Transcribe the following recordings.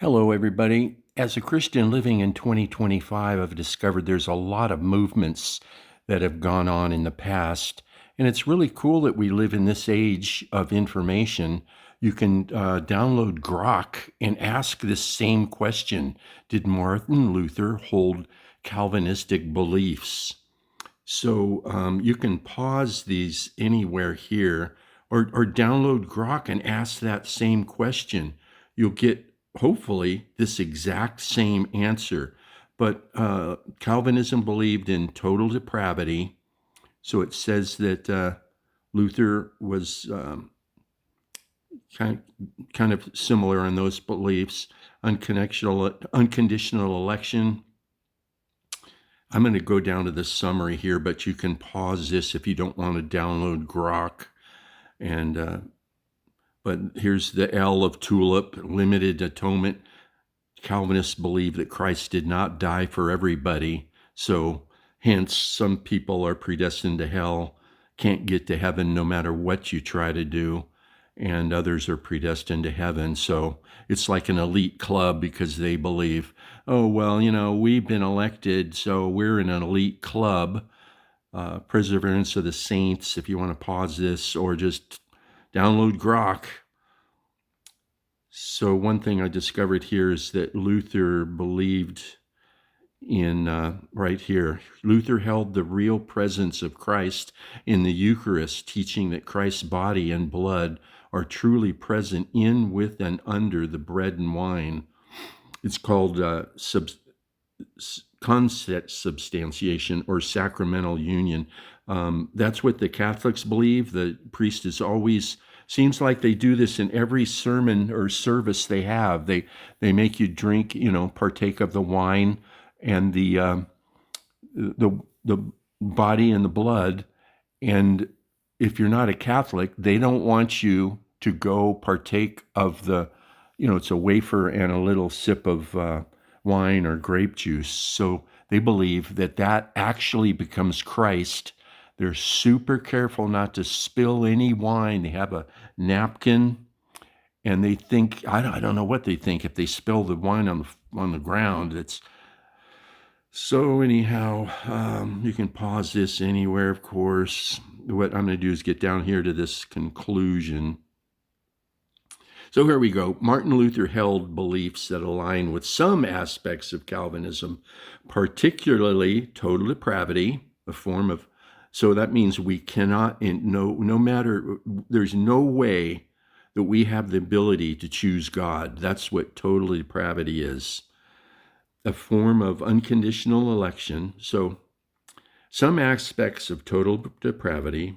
Hello, everybody. As a Christian living in 2025, I've discovered there's a lot of movements that have gone on in the past. And it's really cool that we live in this age of information. You can download Grok and ask this same question. Did Martin Luther hold Calvinistic beliefs? So you can pause these anywhere here or download Grok and ask that same question. You'll get, hopefully, this exact same answer. But Calvinism believed in total depravity. So it says that Luther was kind of similar in those beliefs. Unconditional election. I'm going to go down to the summary here, but you can pause this if you don't want to download Grok. But here's the L of TULIP, limited atonement. Calvinists believe that Christ did not die for everybody. So hence, some people are predestined to hell, can't get to heaven no matter what you try to do. And others are predestined to heaven. So it's like an elite club because they believe, oh, well, we've been elected, so we're in an elite club. Perseverance of the Saints, if you want to pause this, or just download Grok. So one thing I discovered here is that Luther believed in, right here, Luther held the real presence of Christ in the Eucharist, teaching that Christ's body and blood are truly present in, with, and under the bread and wine. It's called concept substantiation or sacramental union. That's what the Catholics believe. The priest is always, seems like they do this in every sermon or service they have. They make you drink, partake of the wine and the body and the blood. And if you're not a Catholic, they don't want you to go partake of it's a wafer and a little sip of wine or grape juice. So they believe that actually becomes Christ. They're super careful not to spill any wine. They have a napkin, and they think, I don't know what they think, if they spill the wine on the ground. It's so anyhow, you can pause this anywhere, of course. What I'm going to do is get down here to this conclusion. So here we go. Martin Luther held beliefs that align with some aspects of Calvinism, particularly total depravity, a form of, so that means we cannot, no matter, there's no way that we have the ability to choose God. That's what total depravity is. A form of unconditional election. So some aspects of total depravity,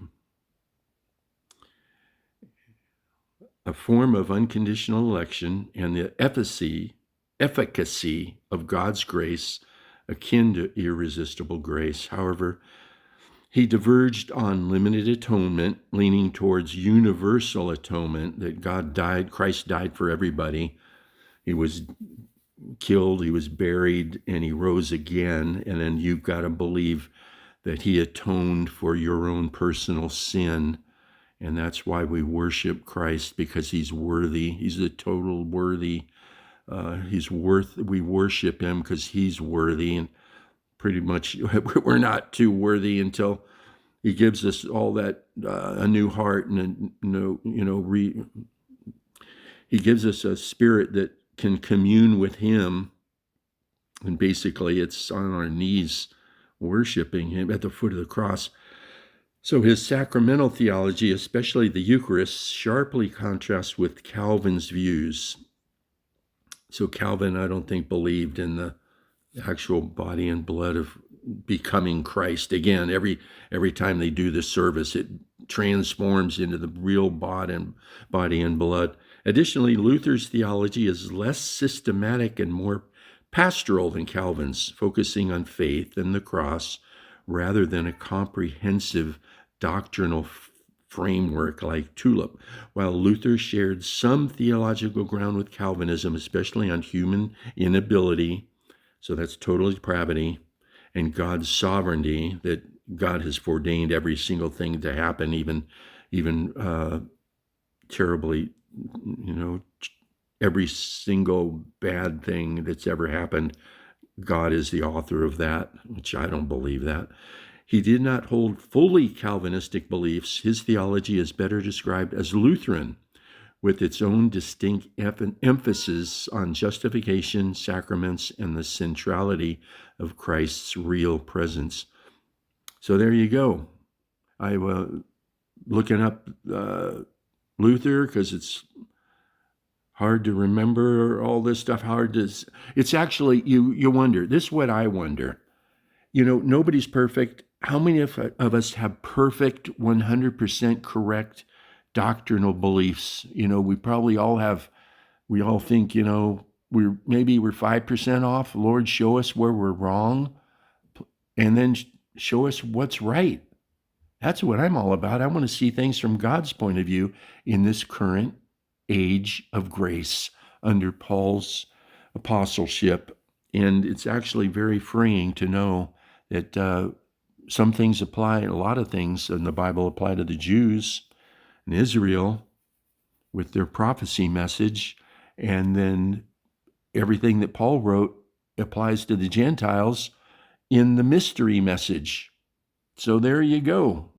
a form of unconditional election, and the efficacy of God's grace, akin to irresistible grace. However, he diverged on limited atonement, leaning towards universal atonement, that Christ died for everybody. He was killed, he was buried, and he rose again. And then you've got to believe that he atoned for your own personal sin. And that's why we worship Christ, because he's worthy. He's the total worthy. We worship him because he's worthy. And pretty much we're not too worthy until he gives us all that, a new heart and he gives us a spirit that can commune with him. And basically it's on our knees worshiping him at the foot of the cross. So his sacramental theology, especially the Eucharist, sharply contrasts with Calvin's views. So Calvin, I don't think, believed in the actual body and blood of becoming Christ. Again, every time they do the service, it transforms into the real body and blood. Additionally, Luther's theology is less systematic and more pastoral than Calvin's, focusing on faith and the cross rather than a comprehensive doctrinal framework like TULIP. While Luther shared some theological ground with Calvinism, especially on human inability, so that's total depravity, and God's sovereignty, that God has foreordained every single thing to happen, even terribly, every single bad thing that's ever happened, God is the author of that, which I don't believe that. He did not hold fully Calvinistic beliefs. His theology is better described as Lutheran, with its own distinct emphasis on justification, sacraments, and the centrality of Christ's real presence. So there you go. I was looking up Luther because it's hard to remember all this stuff. It's actually, you wonder, this is what I wonder. Nobody's perfect. How many of us have perfect, 100% correct doctrinal beliefs? We probably all have, we all think, we're 5% off. Lord, show us where we're wrong, and then show us what's right. That's what I'm all about. I want to see things from God's point of view in this current age of grace under Paul's apostleship. And it's actually very freeing to know that some things apply, a lot of things in the Bible apply to the Jews and Israel with their prophecy message, and then everything that Paul wrote applies to the Gentiles in the mystery message. So there you go.